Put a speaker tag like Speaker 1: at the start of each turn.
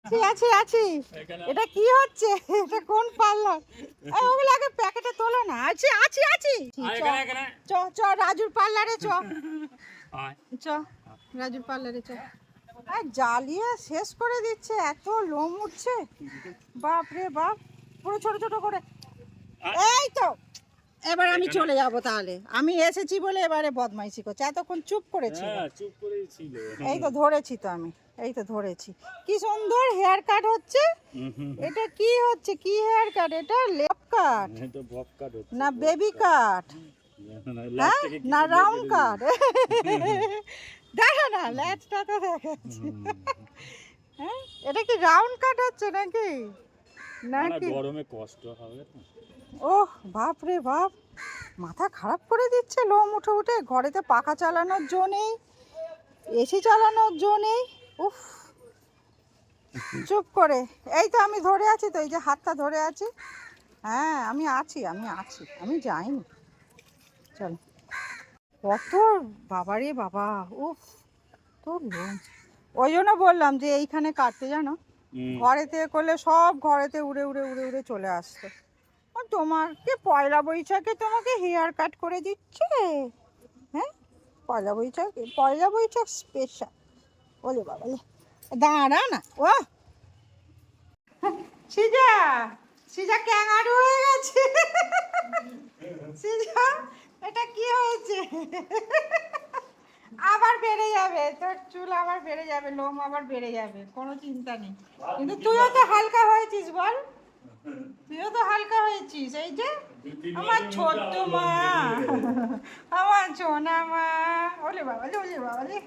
Speaker 1: আছি আছি। এটা কি হচ্ছে? এটা কোন পার্লার? ওগুলো আগে প্যাকেটে তোলো না। আছি আছি আছি। চ চ রাজুর পার্লারে চ। চ রাজুর পার্লারে চ। আর জ্বালিয়ে শেষ করে দিচ্ছে, এত লোম উঠছে। বাপ রে বাপ, পুরো ছোট ছোট করে। এই তো এবার আমি চলে যাব তাহলে। আমি এসেছি বলে এবারে বদমাইশি করছে, এতক্ষণ চুপ করেছি।
Speaker 2: চুপ করেই ছিল।
Speaker 1: এই তো ধরেছি তো আমি, এই তো ধরেছি। কি সুন্দর হেয়ার কাট হচ্ছে। এটা কি হচ্ছে? কি হেয়ার কাট এটা? লেপ কাট
Speaker 2: এটা বব কাট হচ্ছে
Speaker 1: না বেবি কাট? হ্যাঁ না রাউন্ড কাট? দেখা না ল্যাচটা তো দেখাচ্ছি। হ্যাঁ এটা কি রাউন্ড কাট হচ্ছে নাকি? নাকি
Speaker 2: গরমে কষ্ট হবে না।
Speaker 1: ওহ বাপ রে বাপ, মাথা খারাপ করে দিচ্ছে। লোম উঠে উঠে, ঘরেতে পাখা চালানোর জো নেই, এসি চালানোর জো নেই। উফ, চুপ করে। এই তো আমি ধরে আছি তো, এই যে হাতটা ধরে আছি। হ্যাঁ আমি আছি, আমি আছি, আমি যাইনি। চল কত বাবারে বাবা, উফ তোর লোম। ওই জন্য বললাম যে এইখানে কাটতে, জানো ঘরেতে করলে সব ঘরেতে উড়ে উড়ে উড়ে উড়ে চলে আসতো। আর তোমাকে পয়লা বৈশাখে তোমাকে হেয়ার কাট করে দিচ্ছে। হ্যাঁ পয়লা বৈশাখ, পয়লা বৈশাখ স্পেশাল। বলে বাবা দাঁড়া না। ও সিজা, সিজা ক্যাঙারু হয়ে গেছে। সিজা এটা কি হয়েছে? আবার বেড়ে যাবে তোর চুল, আবার বেড়ে যাবে, লোম আবার বেড়ে যাবে, কোনো চিন্তা নেই। কিন্তু তুইও তো হালকা হয়েছিস বল, তুইও তো হালকা হয়েছিস। এই যে আমার ছোট্ট মা, আমার সোনা মা। ওলে বাবা, ওলে বাবা রে।